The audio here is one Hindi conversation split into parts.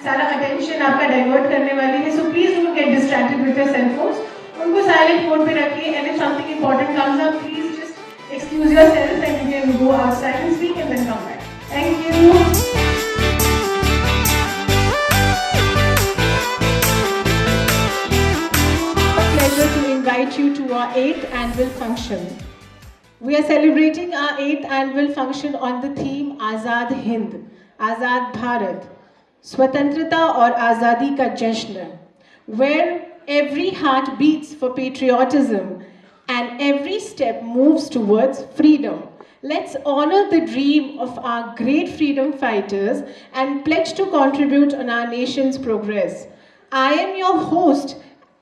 सारा अटेंशन आपका डाइवर्ट करने वाली है, so please don't get distracted with your cell phones. उनको साइलेंट मोड पे रखिए, and if something important comes up, please just excuse yourself and you can go outside and speak and then come back. Thank you. Pleasure to invite you to our 8th annual function. We are celebrating our 8th annual function on the theme Azad Hind, Azad Bharat, Swatantrata और आज़ादी का जश्न, where every heart beats for patriotism and every step moves towards freedom. Let's honor the dream of our great freedom fighters and pledge to contribute on our nation's progress. I am your host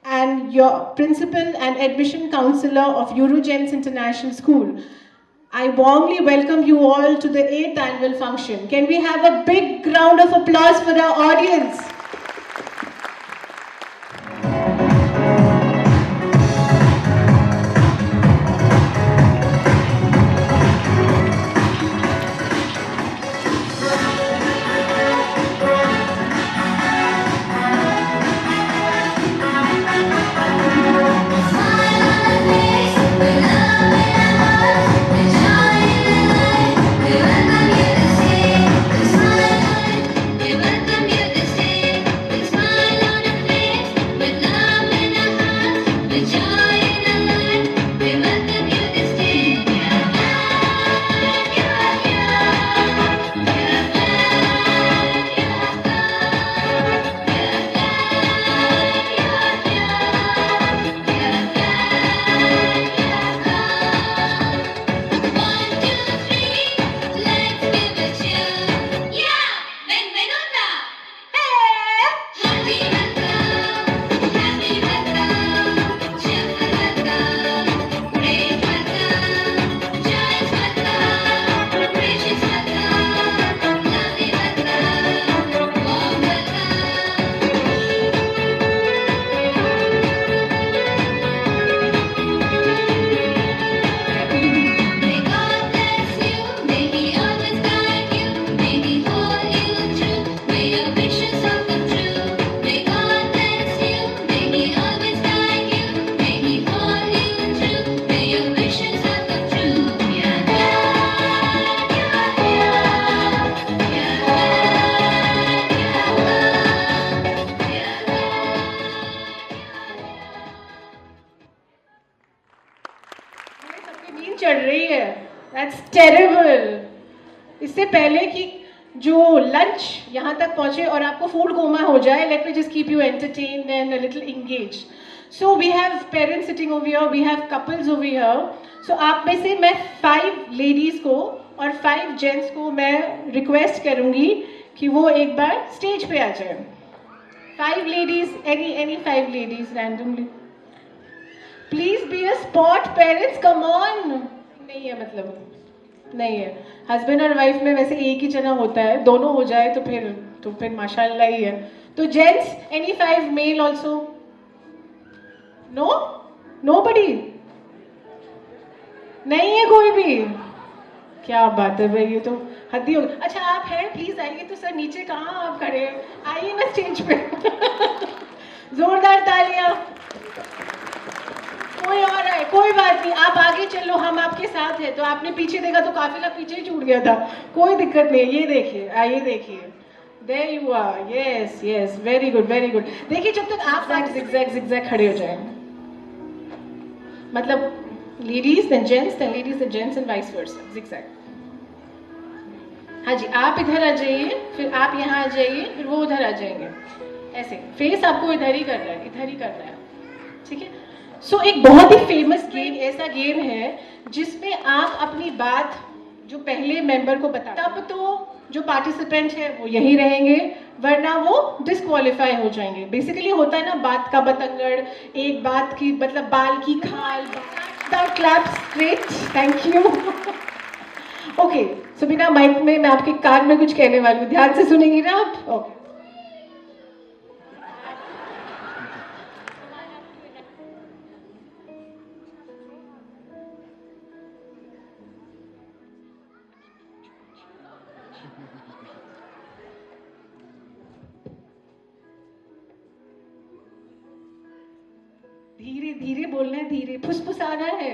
and your principal and admission counselor of Eurogents International School. I warmly welcome you all to the 8th annual function. Can we have a big round of applause for our audience? चढ़ रही है, that's terrible. इससे पहले कि जो लंच यहाँ तक पहुँचे और आपको फूड कोमा हो जाए, let me just keep you entertained and a little engaged. So we have parents sitting over here, we have couples over here. So आप में से मैं 5 ladies को और 5 gents को मैं request करूँगी कि वो एक बार stage पे आ जाए. 5 ladies, any 5 ladies randomly. Please be a sport, parents, come on. नहीं है मतलब नहीं है. हस्बैंड और वाइफ में वैसे एक ही जना होता है, दोनों हो जाए तो फिर माशाल्लाह ही है. तो gents, any 5 male also, no, nobody, नहीं है कोई भी। क्या बात है भाई, ये तो हद ही हो गई। अच्छा आप हैं, प्लीज आइए तो। सर नीचे कहाँ आप खड़े हैं, आइए ना स्टेज पे। जोरदार तालियां। कोई और है, कोई बात नहीं, आप आगे चलो, हम आपके साथ हैं। तो आपने पीछे देखा तो काफिला पीछे ही छूट गया था, कोई दिक्कत नहीं। ये देखिए, आइए देखिए, there you are, yes yes, very good very good. देखिए जब तक आप zigzag zigzag खड़े हो जाए, मतलब ladies then gents, then ladies then gents and vice versa, zigzag। हाँ जी, आप इधर आ जाइए, फिर आप यहाँ आ जाइए, फिर वो उधर आ जाएंगे, ऐसे। फेस आपको इधर ही करना है, इधर ही करना है, ठीक है। सो एक बहुत ही फेमस गेम, ऐसा गेम है जिसमें आप अपनी बात जो पहले मेंबर को बता, तब तो जो पार्टिसिपेंट है वो यही रहेंगे, वरना वो डिस्क्वालीफाई हो जाएंगे। बेसिकली होता है ना बात का बतंगड़, एक बात की मतलब बाल की खाल। Clap straight, thank you. Okay, so बिना माइक में मैं आपके कान में कुछ कहने वाली हूँ, ध्यान से सुनेंगी ना आप? ओके। धीरे धीरे बोलना है, धीरे फुसफुसाना है,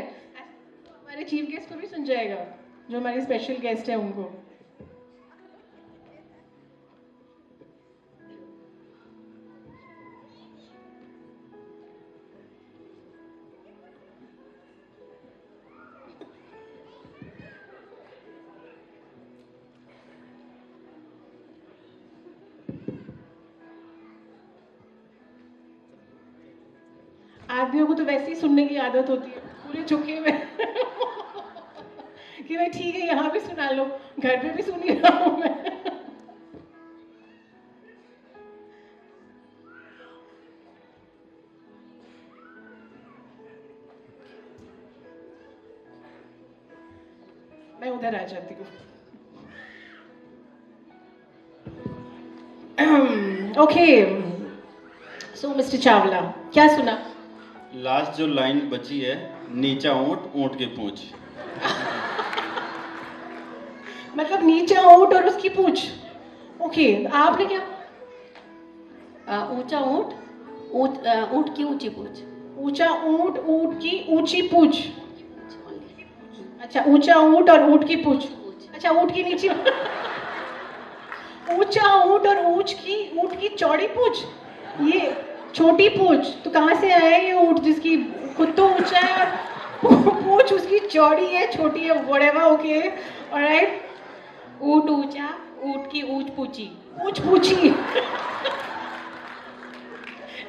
हमारे चीफ गेस्ट को भी सुन जाएगा, जो हमारे स्पेशल गेस्ट है उनको। आदमियों को तो वैसे ही सुनने की आदत होती है, पूरे झुके हुए। कि भाई ठीक है, यहाँ भी सुना लो, घर पे भी सुन ही रहा हूँ मैं। मैं उधर आ जाती हूँ। ओके, सो मिस्टर चावला, क्या सुना? लास्ट जो लाइन बची है, नीचा ऊंट ऊंट की पूंछ। मतलब नीचा ऊंट और उसकी पूंछ। ओके, आपने क्या? ऊंचा ऊंट, ऊंट की ऊंची पूंछ। ऊंचा ऊंट, ऊंट की ऊंची पूंछ। अच्छा, ऊंचा ऊंट और ऊंट की पूंछ। अच्छा, ऊंट की नीची। ऊंचा ऊंट और ऊंट की चौड़ी पूंछ, ये छोटी पूंछ। तो कहाँ से आया ये ऊंट जिसकी खुद तो ऊंचा है और पूंछ उसकी चौड़ी है, छोटी है, व्हाटएवर। Okay, alright. ऊंट ऊंचा, ऊंट की ऊंच पूंची। ऊंच पूंछी।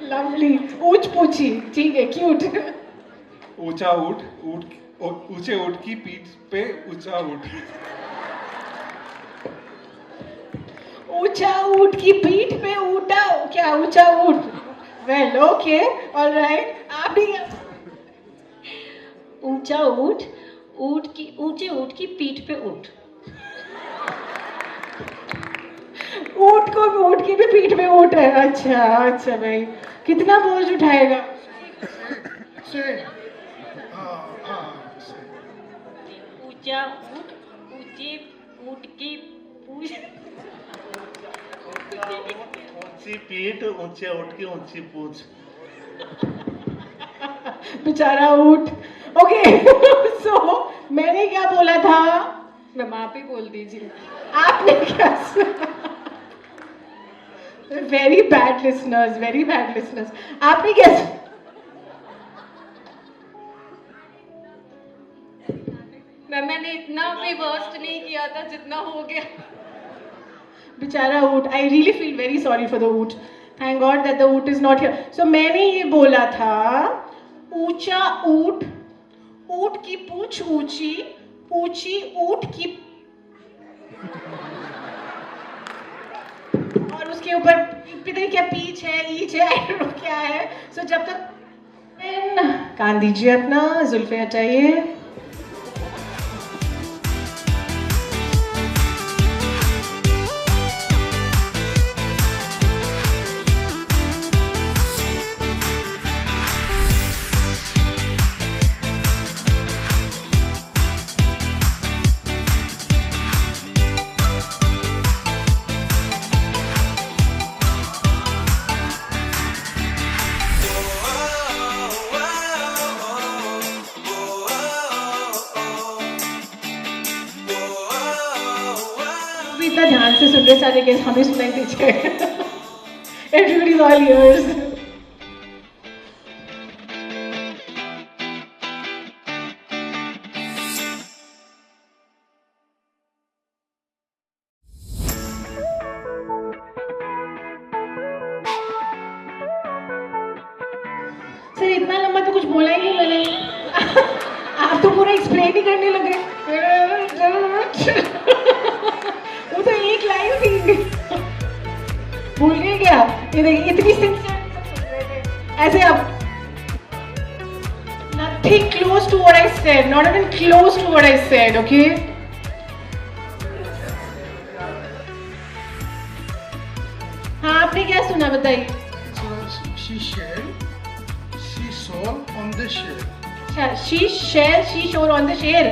लवली, ऊंच पूंछी, ठीक है, क्यूट। ऊंचा ऊंट, ऊंचे ऊंट की पीठ पे ऊंचा ऊंट। ऊंचा ऊंट की पीठ पे ऊंटा, क्या ऊंचा ऊंट? Well okay, alright. आप भी ऊंचा ऊंट, ऊंचे ऊंट की पीठ पे ऊंट। ऊंट को ऊंट की भी पीठ पे ऊंट है। अच्छा अच्छा भाई, कितना बोझ उठाएगा? ऊंचा ऊंट, ऊंचे ऊंट की पूंछ। ऊंची पीठ, ऊंचे ऊंट की ऊंची पूंछ। बेचारा ऊंट। ओके, सो मैंने क्या बोला था? मैम आप ही बोल दीजिए। आपने क्या सुना? Very bad listeners, very bad listeners. आपने क्या सुना? मैम मैंने इतना भी वर्स्ट नहीं किया था जितना हो गया। बेचारा ऊंट। I really feel very sorry for the ऊंट। थैंक गॉड दैट द ऊंट इज नॉट हियर। सो मैंने ये बोला था, ऊंचा ऊंट, ऊंट की पूंछ ऊंची, ऊंची ऊंट की, और उसके ऊपर पता नहीं क्या पीछ है, ईच है, I don't know क्या है। सो जब तक कान दीजिए अपना, जुल्फे हटाइए। से सुन रहे सारे गेस्ट, हमें सुनाई दीजिए. Everybody is all ears. Sir इतना लंबा तो कुछ बोला ही नहीं मैंने. आप तो पूरा एक्सप्लेन ही करने लगे. वो तो एक लाइन थी. भूल गए क्या? ये देखिए इतनी सिंसियर ऐसे अब. Nothing close to what I said. Not even close to what I said. Okay. हाँ आपने क्या सुना बताइए. She shared, she saw on the share. अच्छा, she shore on the share.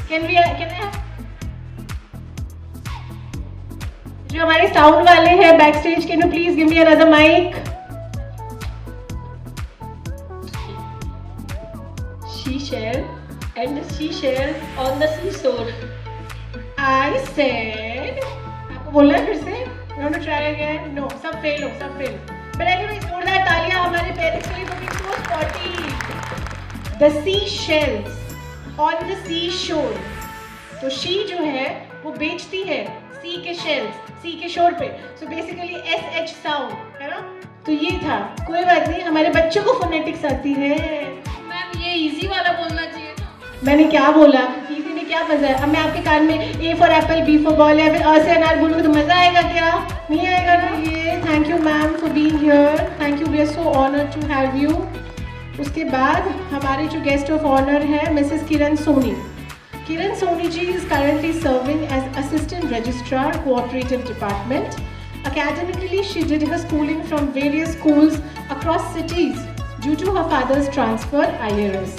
Can I have? जो हमारे साउंड वाले हैं back stage, can you please give me another mic. She shared and she shared on the seashore. I said. आपको बोलना है फिर से? You want to try again? No, सब फेल हो, सब फेल. But anyway, जोरदार तालियां हमारे पेरेंट्स के लिए, looking so sporty. The seashells on the seashore. तो she जो है वो बेचती है सी के शेल्स, सी के शोर पे. सो बेसिकली SH साउंड है ना. तो ये था. कोई बात नहीं, हमारे बच्चों को फोनेटिक्स आती है. मैम ये इजी वाला बोलना चाहिए था. मैंने क्या बोला? इसी में क्या मजा है? अब मैं आपके कान में A for Apple, B for ball है, फिर अ से अनार बोलूँगी तो मजा आएगा क्या? नहीं आएगा ना. ये thank you ma'am for being here. Thank you, we are so honoured to have you. उसके बाद हमारे जो गेस्ट ऑफ ऑनर है Mrs Kiran Soni. Kiran Soni ji is currently serving as Assistant Registrar, Cooperative Department. Academically, she did her schooling from various schools across cities due to her father's transfer, IRS.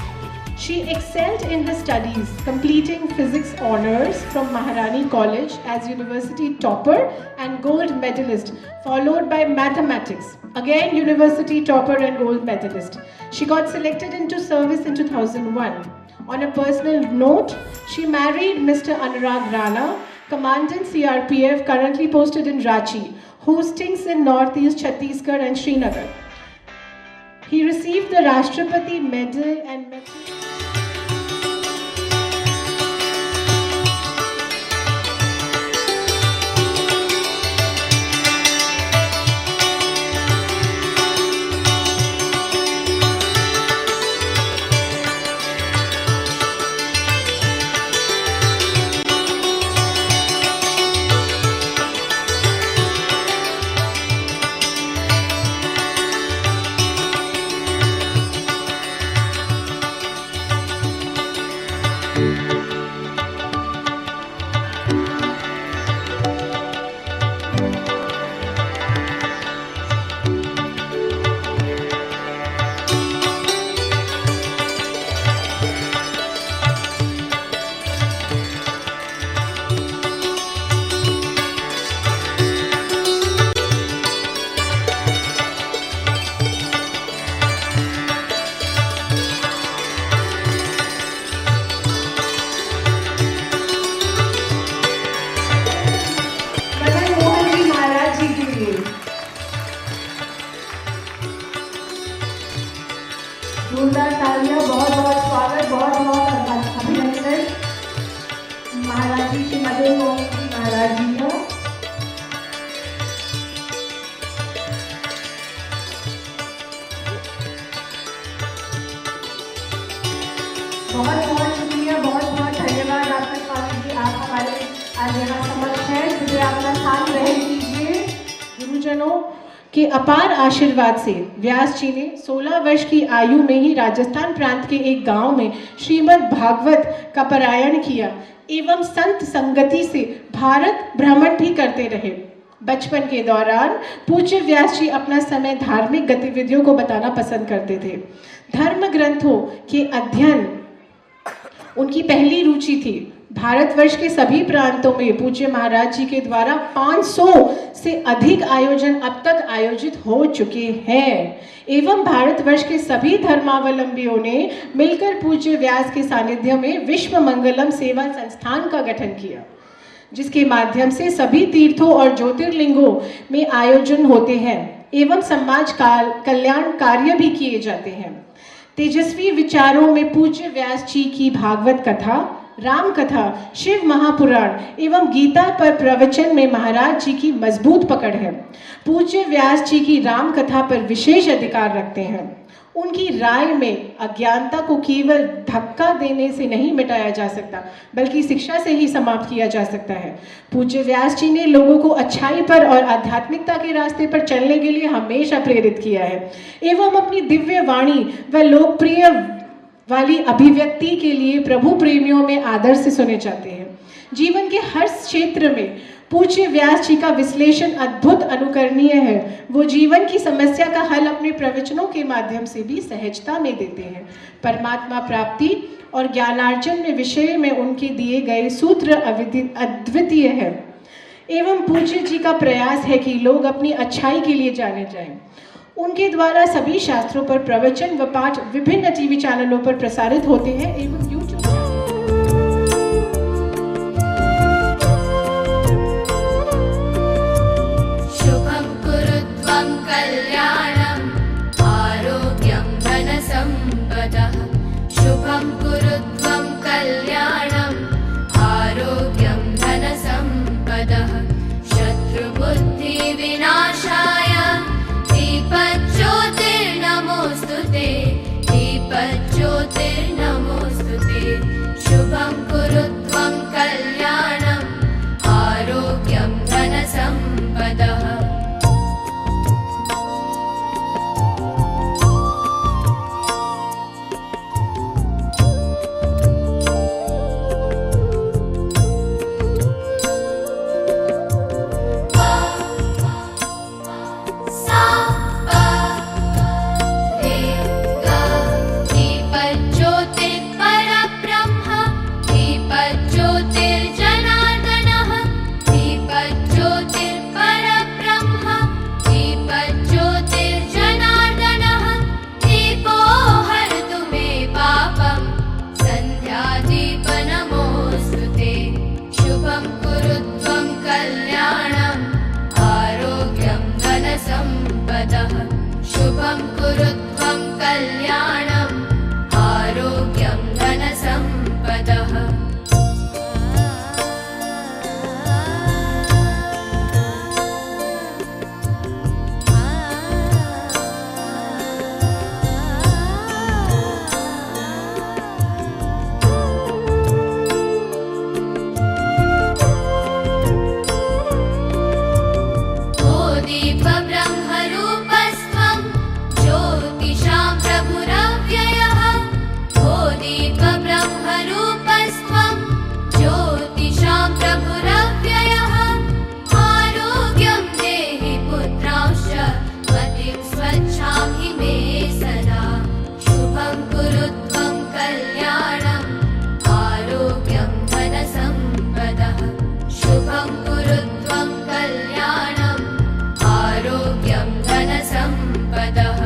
She excelled in her studies, completing physics honors from Maharani College as university topper and gold medalist, followed by mathematics, again university topper and gold medalist. She got selected into service in 2001. On a personal note, she married Mr. Anurag Rana, Commandant CRPF, currently posted in Ranchi, who stinks in Northeast Chhattisgarh and Srinagar. He received the Rashtrapati Medal and जोरदार तालियां. बहुत बहुत स्वागत, बहुत बहुत अभिनंदन महाराज जी, श्री मदन मोहन जी महाराज जी का. बहुत बहुत शुक्रिया, बहुत बहुत धन्यवाद आपका स्वामी जी. आप हमारे आज यहाँ समक्ष हैं. कृपया अपना स्थान ग्रहण कीजिए. गुरुजनों के अपार आशीर्वाद से व्यास जी ने 16 वर्ष की आयु में ही राजस्थान प्रांत के एक गांव में श्रीमद् भागवत का पारायण किया एवं संत संगति से भारत भ्रमण भी करते रहे. बचपन के दौरान पूज्य व्यास जी अपना समय धार्मिक गतिविधियों को बताना पसंद करते थे. धर्म ग्रंथों के अध्ययन उनकी पहली रुचि थी. भारतवर्ष के सभी प्रांतों में पूज्य महाराज जी के द्वारा 500 से अधिक आयोजन अब तक आयोजित हो चुके हैं एवं भारतवर्ष के सभी धर्मावलंबियों ने मिलकर पूज्य व्यास के सानिध्य में विश्व मंगलम सेवा संस्थान का गठन किया, जिसके माध्यम से सभी तीर्थों और ज्योतिर्लिंगों में आयोजन होते हैं एवं समाज कल्याण कार्य भी किए जाते हैं। तेजस्वी विचारों में पूज्य व्यास जी की भागवत कथा, राम कथा, शिव महापुराण एवं गीता पर प्रवचन में महाराज जी की मजबूत पकड़ है। पूज्य व्यास जी की राम कथा पर विशेष अधिकार रखते हैं। उनकी राय में अज्ञानता को केवल धक्का देने से नहीं मिटाया जा सकता, बल्कि शिक्षा से ही समाप्त किया जा सकता है। पूज्य व्यास जी ने लोगों को अच्छाई पर और आध्यात्मिकता के रास्ते पर चलने के लिए हमेशा प्रेरित किया है एवं अपनी दिव्य वाणी व लोकप्रिय वाली अभिव्यक्ति के लिए प्रभु प्रेमियों में आदर से सुने जाते हैं। जीवन के हर क्षेत्र में पूज्य व्यास जी का विश्लेषण अद्भुत अनुकरणीय है। वो जीवन की समस्या का हल अपने प्रवचनों के माध्यम से भी सहजता में देते हैं। परमात्मा प्राप्ति और ज्ञानार्जन में विषय में उनके दिए गए सूत्र अद्वितीय है एवं पूज्य जी का प्रयास है कि लोग अपनी अच्छाई के लिए जाने जाएं। उनके द्वारा सभी शास्त्रों पर प्रवचन व पाठ विभिन्न टीवी चैनलों पर प्रसारित होते हैं एवं यूट्यूब शुभं कुरुत्वं कल्याणं आरोग्यं धनसम्पदः शुभं कुरुत्वं कल्याणं आरोग्यं धनसम्पदः शत्रुबुद्धि विनाशाय दीपज्योतिर्नमोस्तुते दीपज्योतिर्नमोस्तुते शुभं कुरुत्वं कल्याणं आरोग्यं धनसम्पदः शुभं कुरुत्वं कल्याणं आरोग्यं धनसम्पदः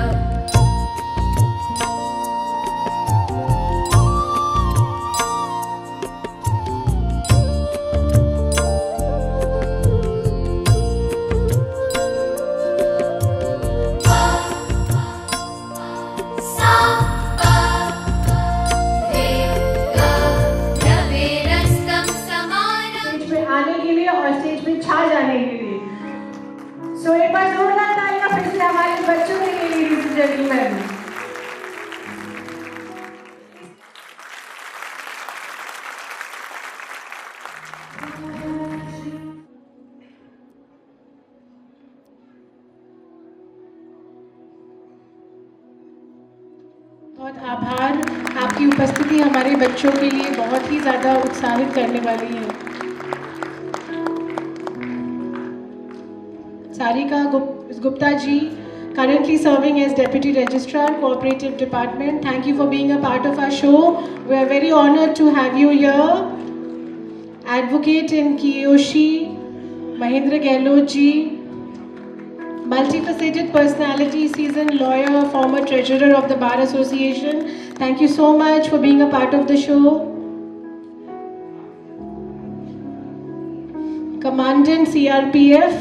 बहुत आभार। आपकी उपस्थिति हमारे बच्चों के लिए बहुत ही ज़्यादा उत्साहित करने वाली है। Sarika Gupta ji, currently serving as Deputy Registrar, Cooperative Department. Thank you for being a part of our show. We are very honored to have you here. advocate in Kiyoshi, Mahindra Gehlot ji, multifaceted personality, seasoned lawyer, former treasurer of the Bar Association. Thank you so much for being a part of the show. Commandant CRPF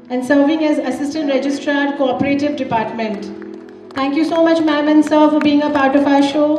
and serving as Assistant Registrar, Cooperative Department. Thank you so much, ma'am and sir, for being a part of our show.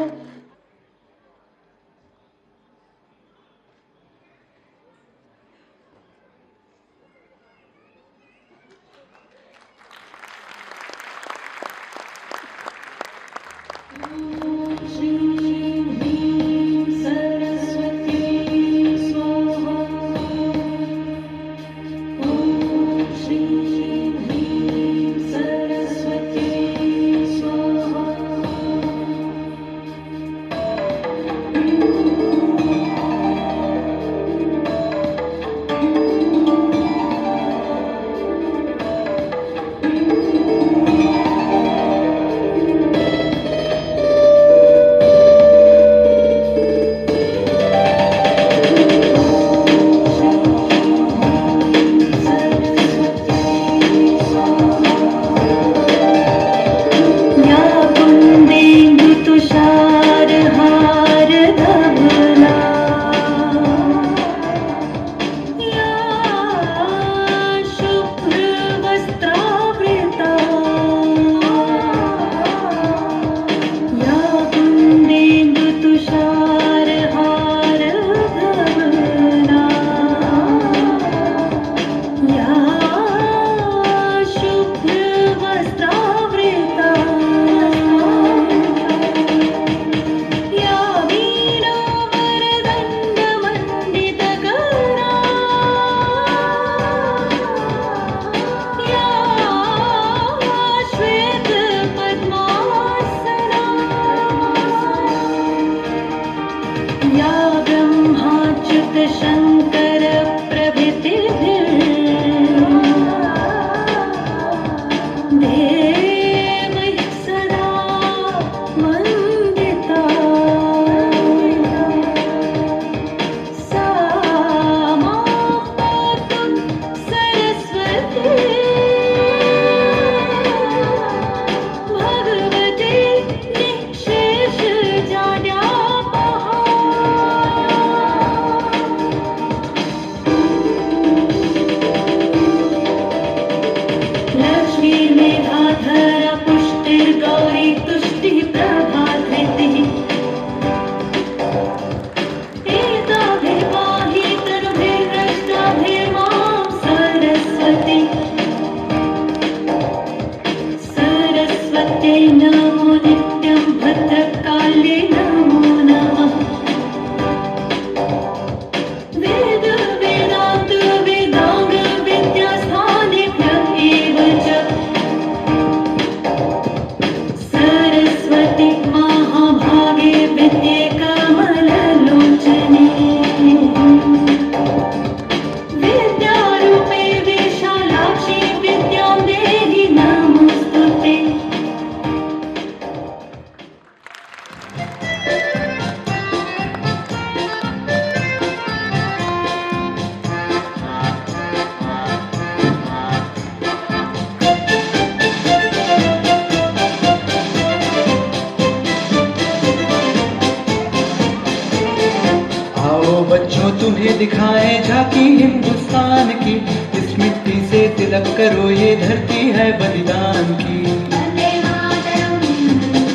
तुम्हें दिखाएं झांकी हिंदुस्तान की, इस मिट्टी से तिलक करो ये धरती है बलिदान की। वंदे मातरम,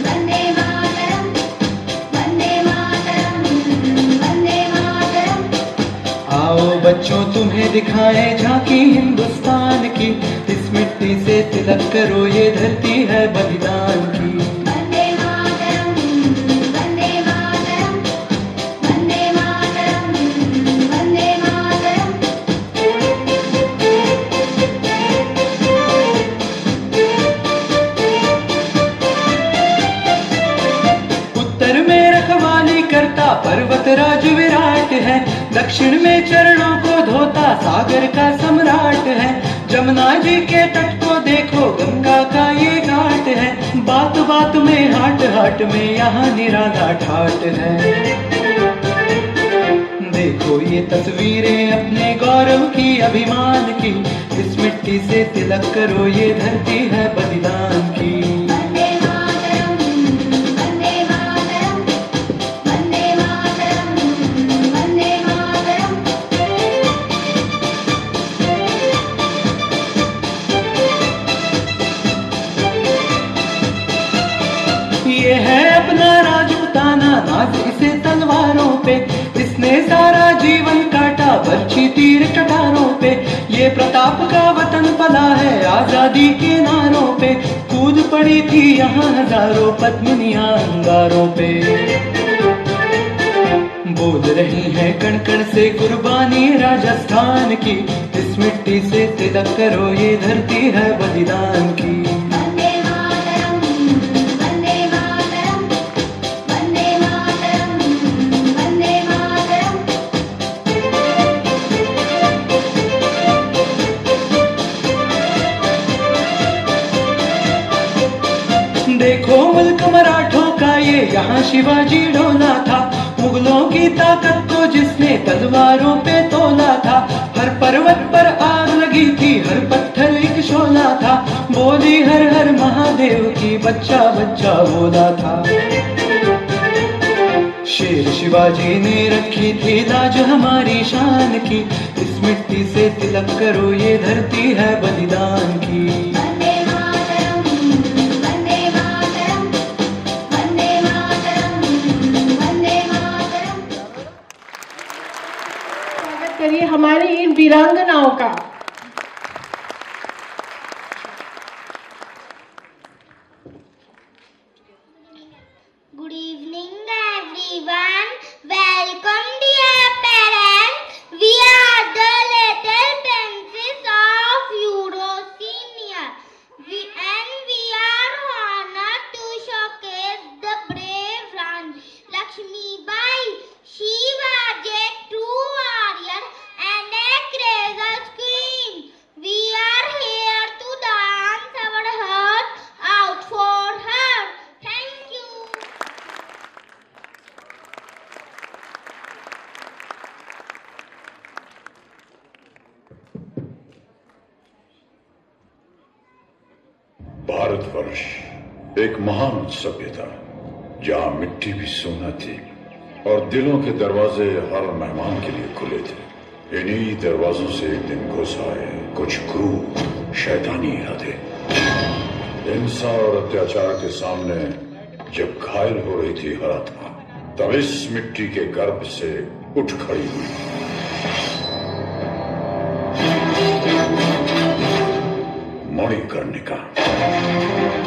वंदे मातरम, वंदे मातरम, वंदे मातरम। आओ बच्चों तुम्हें दिखाएं झांकी हिंदुस्तान की, इस मिट्टी से तिलक करो ये धरती है बलिदान की। पर्वत राज विराट है, दक्षिण में चरणों को धोता सागर का सम्राट है। जमुना जी के तट को देखो गंगा का ये घाट है, बात बात में हाट हाट में यहाँ निराला ठाट है। देखो ये तस्वीरें अपने गौरव की, अभिमान की, इस मिट्टी से तिलक करो, ये धरती है बलिदान की। वंदे मातरम, वंदे मातरम, वंदे मातरम, वंदे मातरम। ये है अपना राजपूताना नाज इसे तलवारों पे, इसने सारा जीवन काटा बर्छी तीर कटारों पे। ये प्रताप का वतन पला है आजादी के नारों पे, कूद पड़ी थी यहाँ हजारों पद्मिनियां अंगारों पे। बोल रही है कण कण से कुर्बानी राजस्थान की, इस मिट्टी से तिलक करो, ये धरती है बलिदान की। वंदे मातरम, वंदे मातरम, वंदे मातरम, वंदे मातरम। देखो मुल्क मराठों का ये यहाँ शिवाजी डोला था, मुगलों की ताकत को जिसने तलवारों पे तोला था। हर पर्वत पर आग लगी थी, हर पत्थर एक शोला था, बोली हर हर महादेव की, बच्चा बच्चा बोला था। शेर शिवाजी ने रखी थी लाज हमारी शान की, इस मिट्टी से तिलक करो, ये धरती है बलिदान की। वंदे मातरम, वंदे मातरम, वंदे मातरम, वंदे मातरम। स्वागत करिए हमारी इन वीरांगनाओं का। Good evening, everyone. Welcome, dear parents. We are the little princes of Euro Senior. We are honored to showcase the brave Rani Lakshmi Bai. She was a true warrior and a courageous queen. We are here to dance our heart out for her. Thank you. Bharatvarsh एक महान सभ्यता, जहाँ मिट्टी भी सोना थी और दिलों के दरवाजे हर मेहमान के लिए खुले थे। इन्हीं दरवाजों से एक दिन घुस आए कुछ क्रूर शैतानी इरादे। हिंसा और अत्याचार के सामने जब घायल हो रही थी हर आत्मा, तब इस मिट्टी के गर्भ से उठ खड़ी हुई मणिकर्णिका।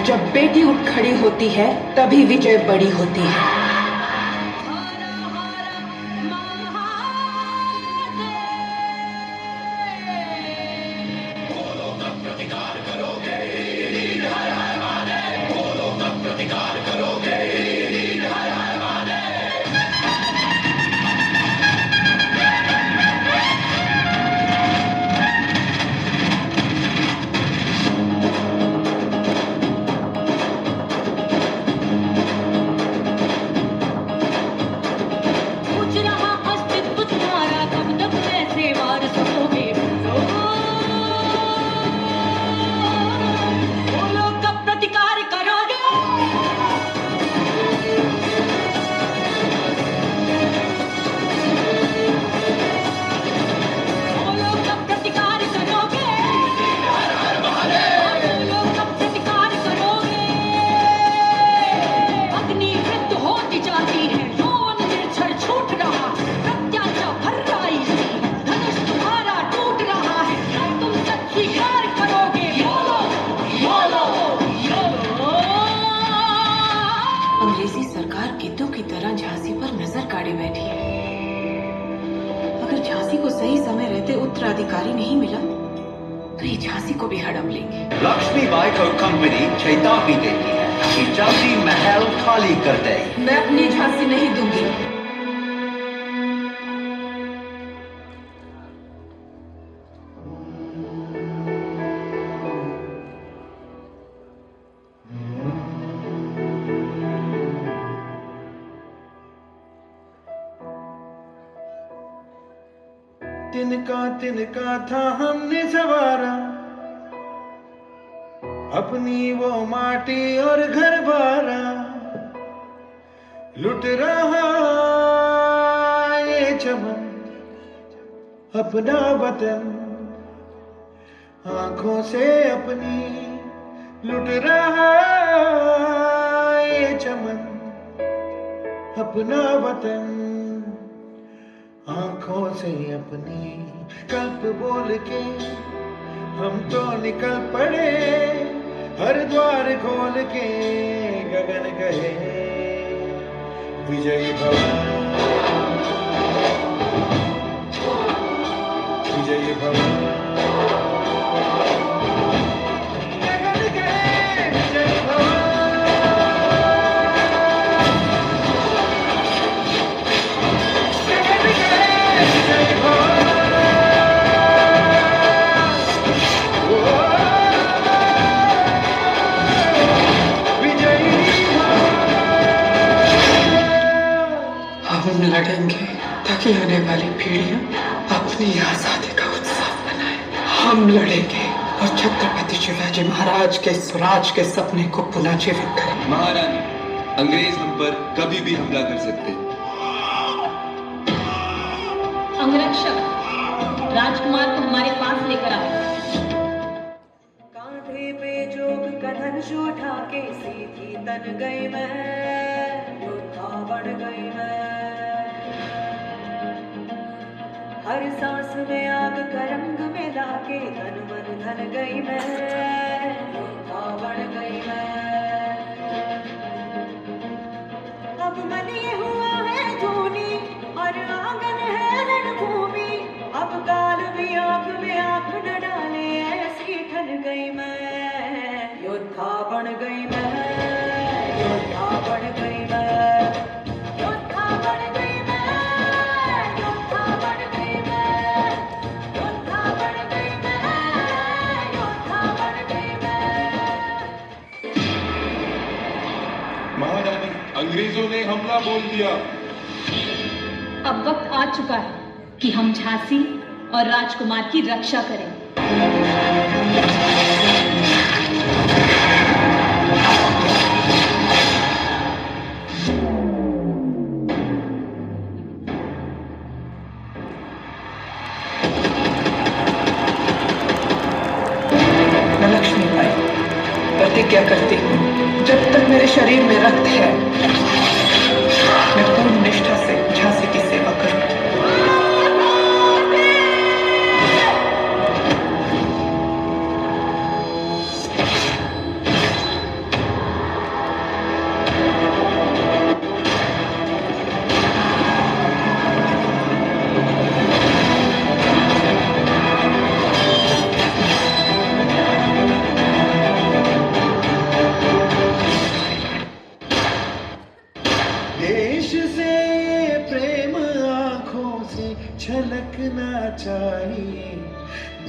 जब बेटी उठ खड़ी होती है तभी विजय बड़ी होती है। अंग्रेजी सरकार गिद्धों की तरह झांसी पर नजर गाड़े बैठी है। अगर झांसी को सही समय रहते उत्तराधिकारी नहीं मिला तो ये झांसी को भी हड़प लेंगे। लक्ष्मी बाई को कंपनी चेतावनी देती है कि जल्दी महल खाली कर दे। मैं अपनी झांसी नहीं दूंगी। तिनका था हमने सवारा, अपनी वो माटी और घर बारा। लुट रहा ये चमन अपना वतन, आंखों से अपनी लुट रहा ये चमन अपना वतन, आंखों से अपनी। कल्प बोल के हम तो निकल पड़े, हर द्वार खोल के गगन कहे विजयी भव, विजयी भव। गगन कहे विजयी भव, गगन कहे विजयी भव। हम लड़ेंगे ताकि आने वाली पीढ़ियां अपनी आजादी का उत्सव मनाएं। हम लड़ेंगे और छत्रपति शिवाजी महाराज के स्वराज के सपने को पुनः जीवित करें। महारानी, अंग्रेज हम पर कभी भी हमला कर सकते। अंगरक्षक, राजकुमार को हमारे पास लेकर आओ। कांधे पे जोग का धनुष उठा के सीधी तन गई मैं, योद्धा बन गई मैं। हर सांस में आग का रंग में लाके तन मन धन गई मैं, योद्धा बन गई मैं। अब मन ये हुआ है धोनी और आंगन है रणभूमि, अब काल भी आंख में आंख न डाले ऐसी ठन गई मैं, योद्धा बन गई मैं, योद्धा बन गई मैं, योद्धा बन गई मैं, योद्धा बन गई मैं, योद्धा बन गई मैं, योद्धा बन गई मैं। महारानी, अंग्रेजों ने हमला बोल दिया। अब वक्त आ चुका है कि हम झांसी और राजकुमार की रक्षा करें। मैं लक्ष्मीबाई प्रतिज्ञा करती हूँ, जब तक मेरे शरीर में रक्त है मैं पूर्ण निष्ठा से झांसी की सेवा करूंगी। देश से प्रेम आंखों से छलकना चाहिए,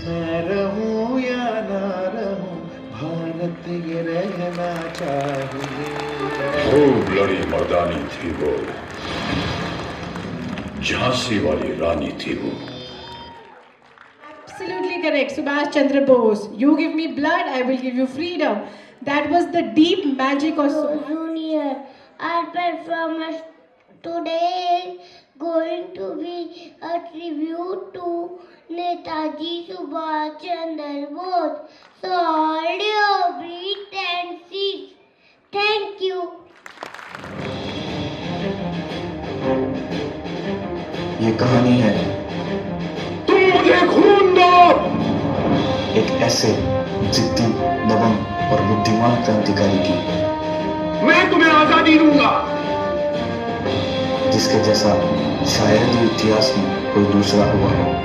मैं रहूं या ना रहूं भारत ये रहना चाहिए। खूब लड़ी मर्दानी थी वो, झांसी वाली रानी थी वो। Absolutely correct, Subhash Chandra Bose. You give me blood, I will give you freedom. That was the deep magic of Junior. Our performance today is going to be a tribute to Netaji Subhash Chandra Bose. So hold your breath and sit. Thank you. ये कहानी है तुम मुझे खून दो, एक ऐसे जिद्दी, दबंग और बुद्धिमान क्रांतिकारी की, मैं तुम्हें आजादी दूंगा जिसके जैसा शायद ही इतिहास में कोई दूसरा हुआ हो।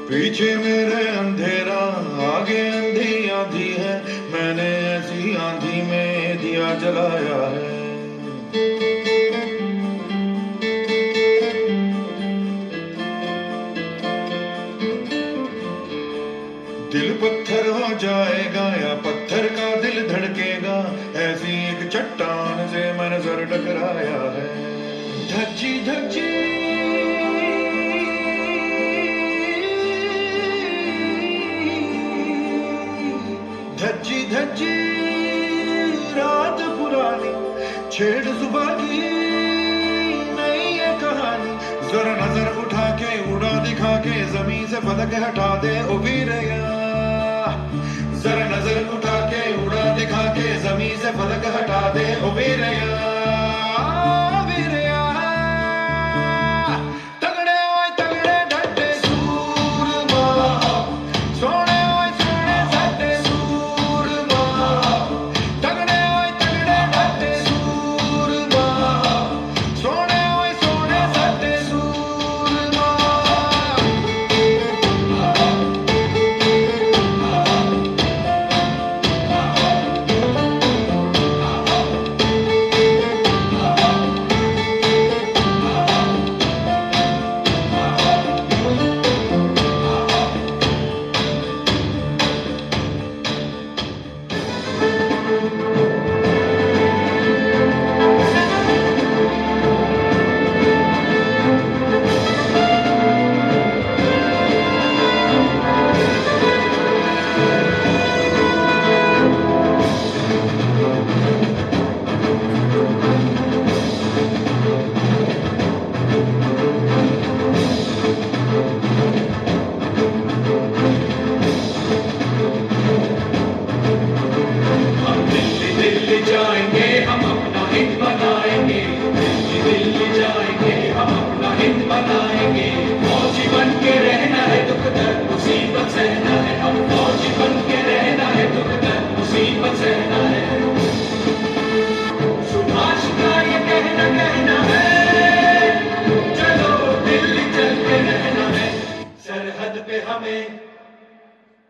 पीछे मेरे अंधेरा, आगे अंधी आंधी है, मैंने ऐसी लगाया है। दिल पत्थर हो जाएगा या पत्थर का दिल धड़केगा, ऐसी एक चट्टान से मैं नजर टकराया है। धज्जी धज्जी धज्जी धज्जी रात पुरानी, छेड़ सुबह की नई ये कहानी। जरा नजर उठा के उड़ा दिखा के जमीन से फलक हटा दे ओ वीरया। जरा नजर उठा के उड़ा दिखा के जमीन से फलक हटा दे ओ वीरया। वीरया तगड़े ओए तगड़े डटे सूरमा, सोने ओए सोने सटे सूरमा। तगड़े ओए तगड़े डटे सूरमा, सोने ओए सोने सटे सूरमा।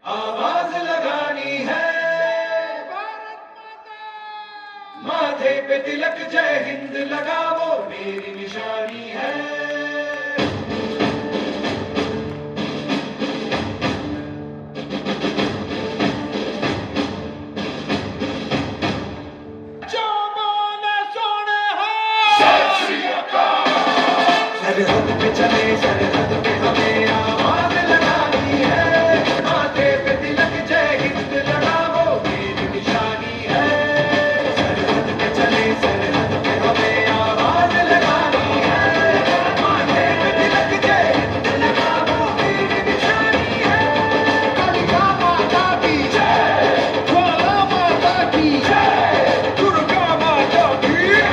आवाज लगानी है, माथे पे तिलक जय हिंद लगाओ मेरी निशानी है। सरहद पे चले सरहद पे हमें आवाज लगानी है, माथे पे तिलक जय हिंद लगाओ मेरी निशानी है। सरहद पे चले सरहद पे हमें आवाज लगानी है, माथे पे तिलक जय हिंद लगाओ मेरी निशानी है। कालिका माता की जय, ज्वाला माता की जय, दुर्गा माता की जय,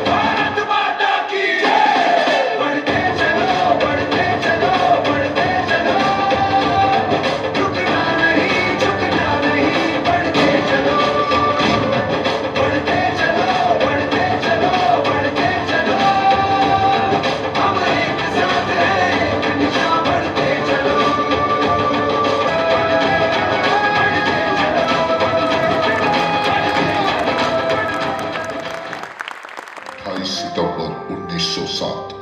भारत माता की जय। बढ़ते चलो बढ़ते चलो बढ़ते चलो, रुकना नहीं झुकना नहीं, बढ़ते चलो बढ़ते चलो बढ़ते चलो बढ़ते चलो। हम एक साथ हैं एक निशान, बढ़ते चलो। 28 सितंबर 1907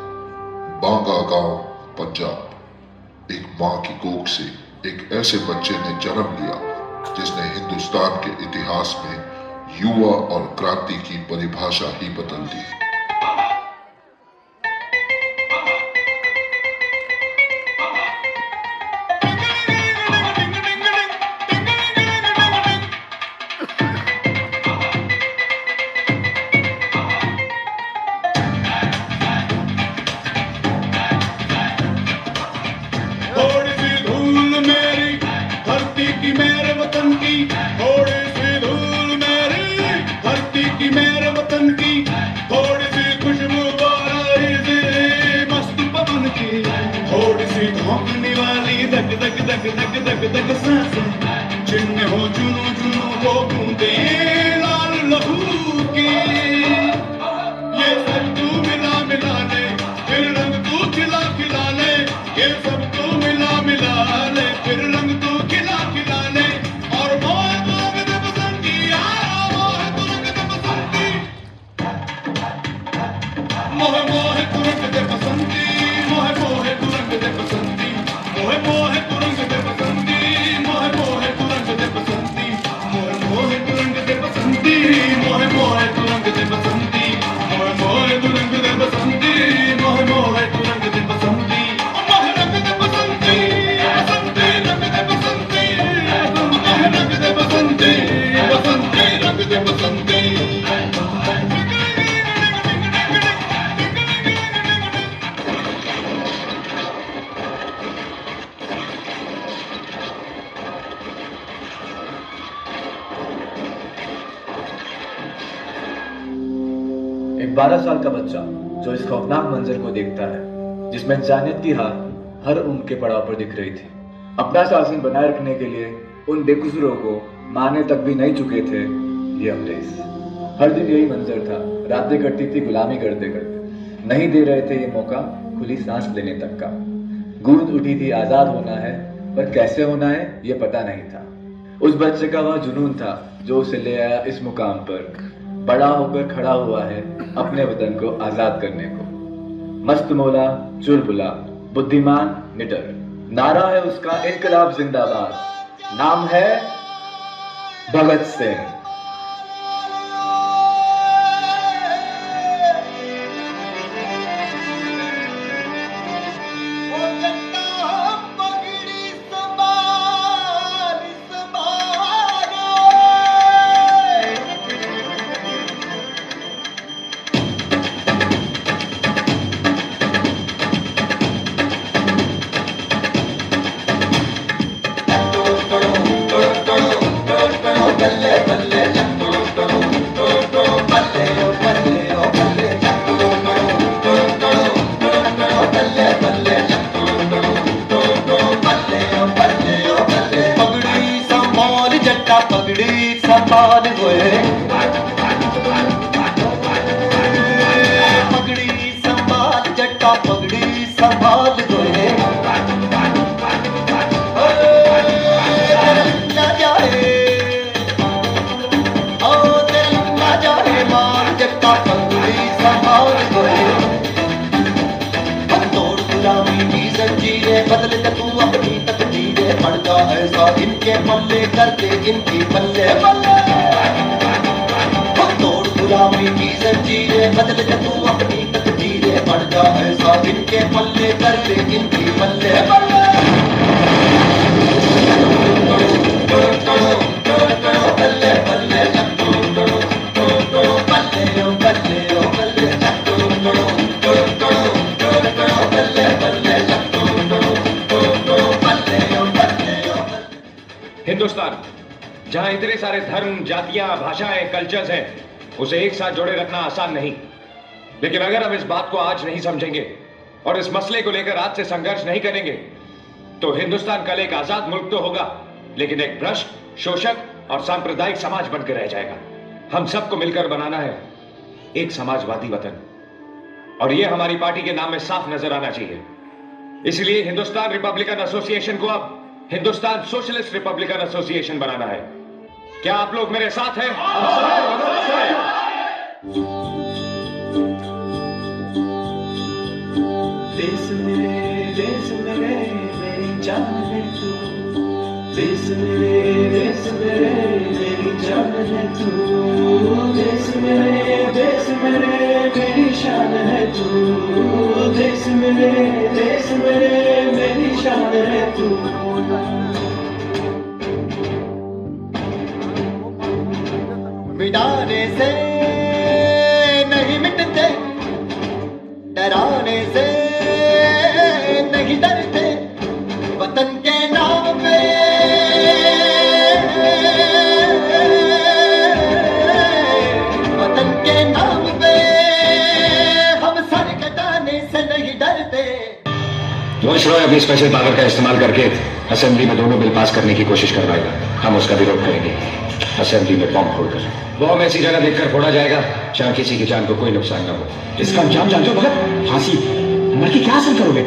बांगा गांव पंजाब। एक मां की कोख से एक ऐसे बच्चे ने जन्म लिया जिसने हिंदुस्तान के इतिहास में युवा और क्रांति की परिभाषा ही बदल दी। थोड़ी सी धूल मेरी धरती की मेरे वतन की, थोड़ी सी धूल मेरी धरती की मेरे वतन की, थोड़ी सी खुशबू बारी से मस्त पवन की, थोड़ी सी धोखने वाली दग दग दग दग दग दग सांसें, जिनमें हो जुनू जुनू वो बूंदे लाल लहू की। ये सब तू मिला मिला ले, फिर रंग तू खिला खिला ले, ये सब तू मिला मिला ले, फिर रंग तू खिला खिला ले। और मोह तो रंग दे बसंती, मोह तो रंग दे बसंती, एक 12 साल का बच्चा जो इस खौफनाक मंजर को देखता है, जिसमें इंसानियत की हार हर उम्र के पड़ाव पर दिख रही थी। अपना शासन बनाए रखने के लिए उन बेकसूरों को मारने तक भी नहीं चुके थे ये अंग्रेज। हर दिन यही मंजर था, रातें कटती थी गुलामी करते करते, नहीं दे रहे थे ये मौका खुली सांस लेने तक का। गूंज उठी थी आजाद होना है, पर कैसे होना है ये पता नहीं था। उस बच्चे का वह जुनून था जो उसे ले आया इस मुकाम पर, बड़ा होकर खड़ा हुआ है अपने वतन को आजाद करने को। मस्त मौला चुलबुला, बुद्धिमान निडर, नारा है उसका इनकलाब जिंदाबाद, नाम है भगत सिंह। हिंदुस्तान जहां इतने सारे धर्म, जातियां, भाषाएं, कल्चर्स हैं, उसे एक साथ जोड़े रखना आसान नहीं। लेकिन अगर हम इस बात को आज नहीं समझेंगे और इस मसले को लेकर आज से संघर्ष नहीं करेंगे तो हिंदुस्तान कल एक आजाद मुल्क तो होगा, लेकिन एक भ्रष्ट, शोषक और सांप्रदायिक समाज बनकर रह जाएगा। हम सबको मिलकर बनाना है एक समाजवादी वतन, और यह हमारी पार्टी के नाम में साफ नजर आना चाहिए। इसलिए हिंदुस्तान रिपब्लिकन एसोसिएशन को अब हिंदुस्तान सोशलिस्ट रिपब्लिकन एसोसिएशन बनाना है। क्या आप लोग मेरे साथ हैं? देश मेरे मेरी जान है तू, देश मेरे मेरी जान है तू, देश मेरे मेरी शान है तू, देश मेरे मेरी शान है तू। मिटाने से नहीं मिटते, डराने से नहीं डरते, वतन के नाम पे वतन के नाम पे हम सर कटाने से नहीं डरते। वंश रॉय अपनी स्पेशल पावर का इस्तेमाल करके असेंबली में दोनों बिल पास करने की कोशिश करवाएगा। हम उसका विरोध करेंगे। असेंबली में बॉम्ब फोड़कर, बॉम्ब ऐसी जगह देखकर फोड़ा जाएगा जहां किसी की जान को कोई नुकसान न हो। इसका अंजाम जानते हो भगत? फांसी। मर के क्या हासिल करोगे?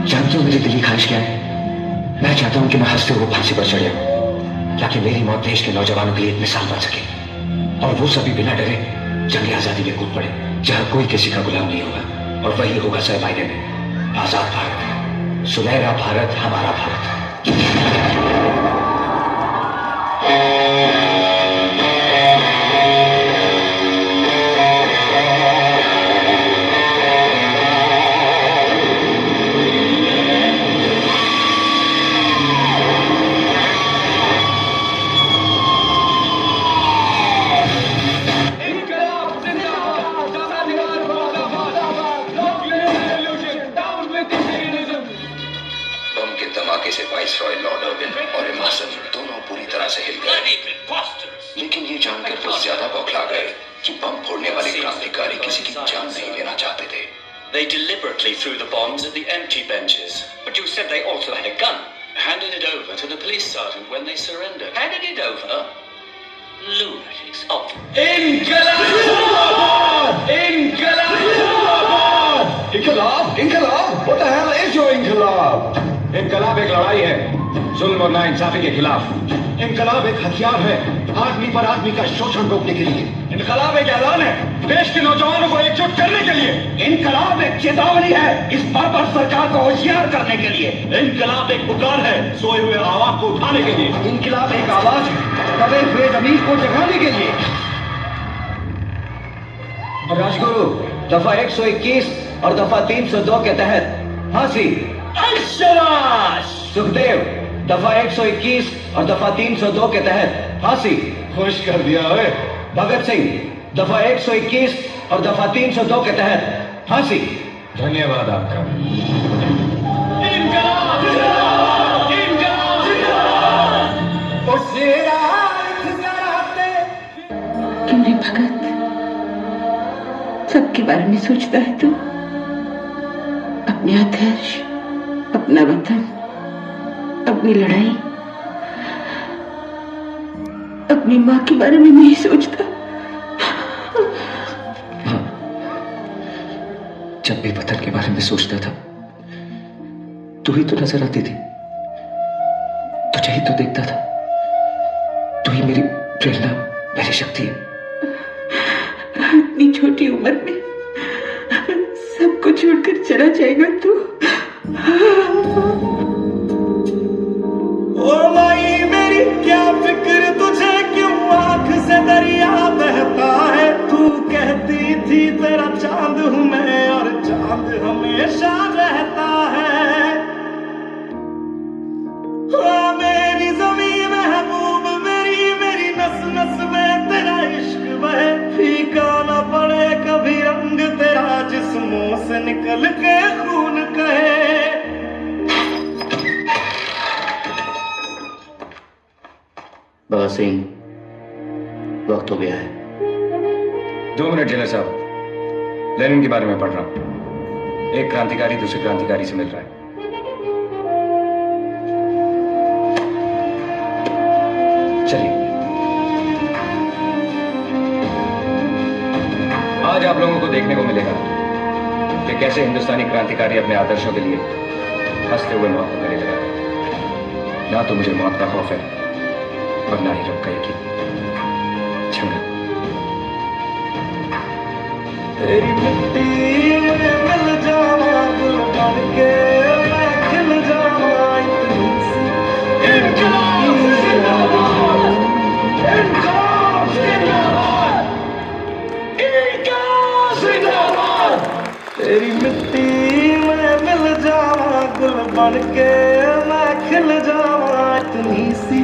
जानते हो मेरी दिली ख्वाहिश क्या है? मैं चाहता हूं कि मैं हंसते हुए फांसी पर चढ़ जाऊं, ताकि मेरी मौत देश के नौजवानों के लिए एक मिसाल बन सके, और वो सभी बिना डरे जंग आजादी में कूद पड़े, जहां कोई किसी का गुलाम नहीं होगा, और वही होगा सही मायने में आजाद भारत, सुनहरा भारत, हमारा भारत। लेकिन ये जानकर वो ज्यादा बौखला गए कि बम फोड़ने वाले क्रांतिकारी की किसी की जान नहीं लेना चाहते थे। They deliberately threw the bombs at the empty benches. But you said they also had a gun. Handed it over to the police sergeant when they surrendered. Handed it over? Lunatics. Oh. इनकलाब! इनकलाब! इनकलाब! इनकलाब! What the hell is your इनकलाब? इनकलाब एक लड़ाई है, जुल्म और नाइंसाफी के खिलाफ। इनकलाब एक हथियार है, आदमी पर आदमी का शोषण रोकने के लिए। इनकलाब एक ऐलान है, देश के नौजवानों को एकजुट करने के लिए। इनकलाब एक चेतावनी है, इस बर्बर सरकार को होशियार करने के लिए। इनकलाब एक पुकार है, सोए हुए आवाज को उठाने के लिए। इनकलाब एक आवाज है, दबे हुए जमीन को जगाने के लिए। राजगुरु, दफा 121 और दफा 302 के तहत फांसी। सुखदेव, दफा 121 और दफा 302 के तहत फांसी। खुश कर दिया है। भगत सिंह, दफा 121 और दफा 302 के तहत फांसी। धन्यवाद आपका। क्यों रे भगत, सबके बारे में सोचता है तू? अपने आदर्श, अपना वतन, अपनी लड़ाई, अपनी माँ के बारे में नहीं सोचता? जब भी वतन के बारे में सोचता था, तू ही तो नजर आती थी, तुझे ही तो देखता था। तू ही मेरी प्रेरणा, मेरी शक्ति है। इतनी छोटी उम्र में सबको छोड़कर चला जाएगा तू? ओ माई मेरी क्या फिक्र तुझे, क्यों आंख से दरिया बहता है। तू कहती थी तेरा चांद हूं मैं, और चांद हमेशा रहता है। हाँ मेरी ज़मीं महबूब मेरी, मेरी नस नस में तेरा इश्क बहे। फीका न पड़े कभी रंग तेरा, जिस्मों से निकल के खून कहे। भगत सिंह, वक्त हो गया है। 2 मिनट जेलर साहब, लेनिन के बारे में पढ़ रहा हूं। एक क्रांतिकारी दूसरे क्रांतिकारी से मिल रहा है। चलिए, आज आप लोगों को देखने को मिलेगा कि कैसे हिंदुस्तानी क्रांतिकारी अपने आदर्शों के लिए हंसते हुए मौत को गले लगाए। ना तो मुझे मौत का खौफ है और ना ही रब का यकीन। चंगा। तेरी मिट्टी में मिल जावा, गुल बन के मैं खिल जावा। इतनी सी इनकलाब जिंदाबाद, इनकलाब जिंदाबाद, इनकलाब जिंदाबाद। तेरी मिट्टी में मिल जावा, गुल बन के मैं खिल जावा। इतनी सी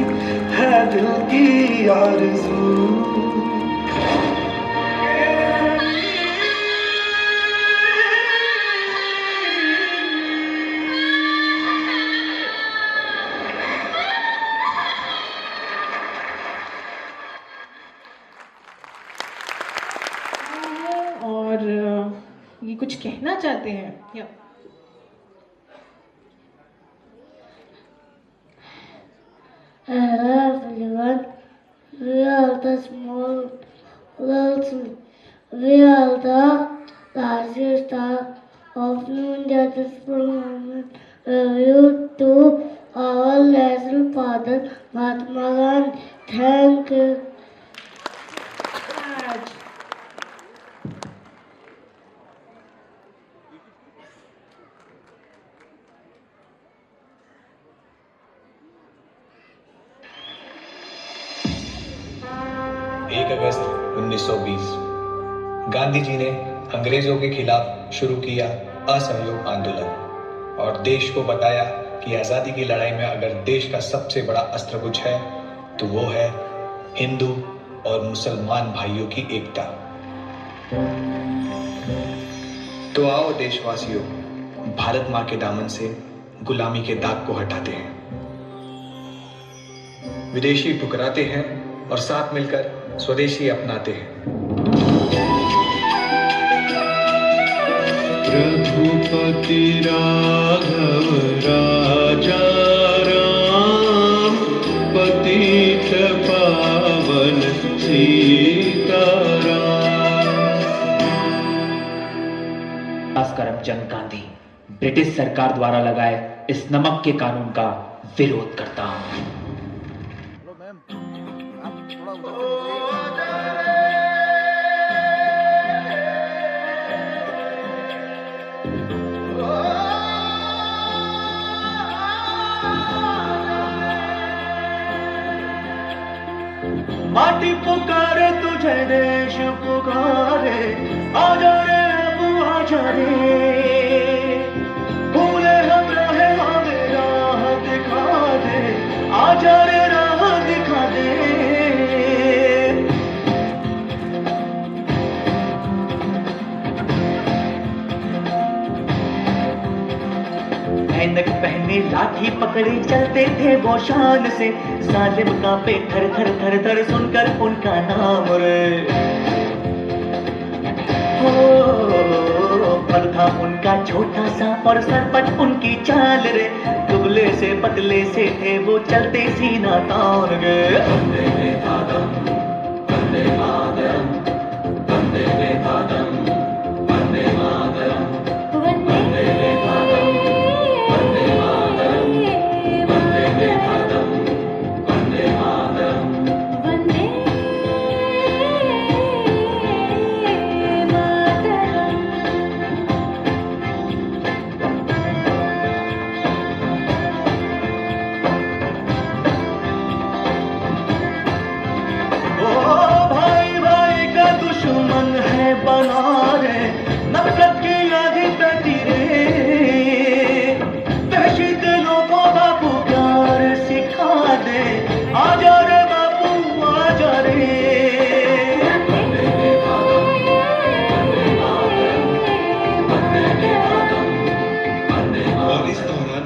है दिल की आरज़ू। और ये कुछ कहना चाहते हैं या Hello everyone, we are the small girls, we are the largest star of New India. This program tribute to our national father Mahatma Gandhi. Thank you. अगस्त 1920 गांधी जी ने अंग्रेजों के खिलाफ शुरू किया असहयोग आंदोलन और देश को बताया कि आजादी की लड़ाई में अगर देश का सबसे बड़ा अस्त्र कुछ है तो वो है हिंदू और मुसलमान भाइयों की एकता। तो आओ देशवासियों, भारत मां के दामन से गुलामी के दाग को हटाते हैं। विदेशी ठुकराते हैं और साथ मिलकर स्वदेशी अपनाते हैं। रघुपति राघव राजा राम, पतित पावन सीताराम। खास करमचंद गांधी ब्रिटिश सरकार द्वारा लगाए इस नमक के कानून का विरोध करता हूं। माटी पुकारे तुझे, देश पुकारे, आजा रे अब आजा रे, भूले हम रहे हमें राह दिखा दे, आजा रे राह दिखा दे। ऐनक पहने लाठी पकड़े चलते थे वो शान से, जालिम कांपे थर थर थर थर सुनकर उनका नाम रे। हो पल था उनका छोटा सा और सरपट उनकी चाल रे, दुबले से पतले से थे वो चलते सीना तान गे। वंदे मातरम, वंदे मातरम, वंदे मातरम, वंदे मातरम, वंदे मातरम।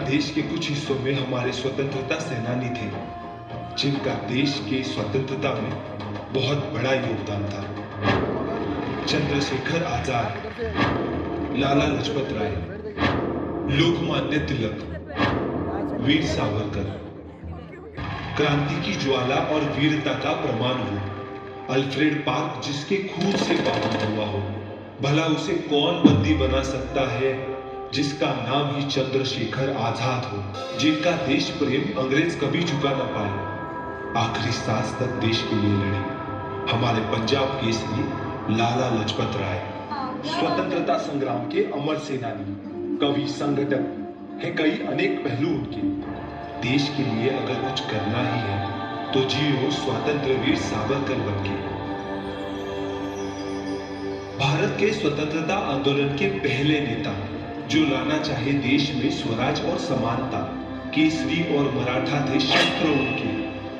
देश के कुछ हिस्सों में हमारे स्वतंत्रता सेनानी थे जिनका देश की स्वतंत्रता में बहुत बड़ा योगदान था। चंद्रशेखर आजाद, लाला लाजपत राय, लोकमान्य तिलक, वीर सावरकर, क्रांति की ज्वाला और वीरता का प्रमाण हो अल्फ्रेड पार्क जिसके खून से पावन हुआ हो, भला उसे कौन बंदी बना सकता है जिसका नाम ही चंद्रशेखर आजाद हो, जिनका देश प्रेम अंग्रेज कभी झुका न पाए, आखिरी सांस तक देश के लिए लड़े हमारे पंजाब केसरी लाला लाजपत राय। स्वतंत्रता संग्राम के अमर सेनानी, कवि, संगठक है कई अनेक पहलू उनके। देश के लिए अगर कुछ करना ही है तो जियो स्वतंत्र वीर सावरकर बनके। भारत के स्वतंत्रता आंदोलन के पहले नेता जो लाना चाहे देश में स्वराज और समानता, केसरी और मराठा थे शस्त्र उनके,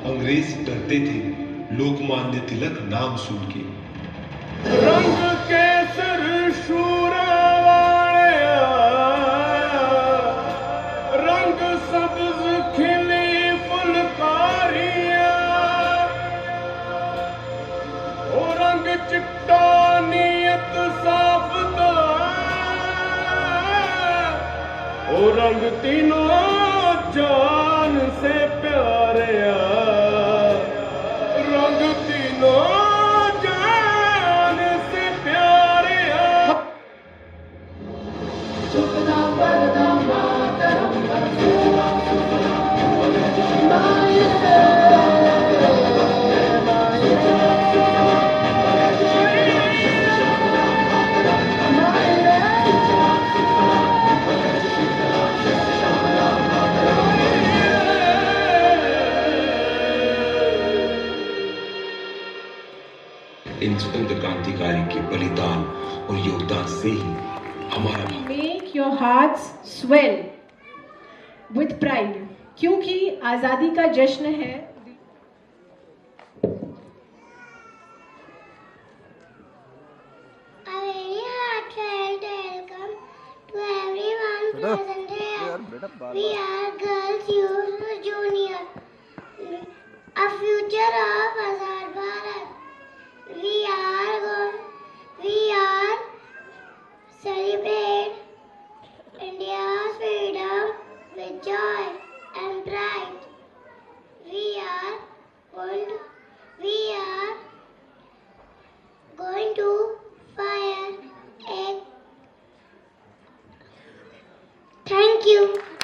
अंग्रेज डरते थे लोकमान्य तिलक नाम सुन के। रंग केसर शूरवाणिया, रंग सब्ज खिली फुलकारिया, ओ रंग चिट्टा नीयत साफता, ओ रंग तीनों जान से प्यारे, रंग तीनों जान से प्यारे। सुखना वरदा मातरम इन स्वतंत्र क्रांतिकारी के बलिदान और योगदान से ही हमारा make your hearts swell with pride, क्योंकि आजादी का जश्न है। We are Girls Youth Junior, a future of Azad Bharat. We are celebrate Thank you.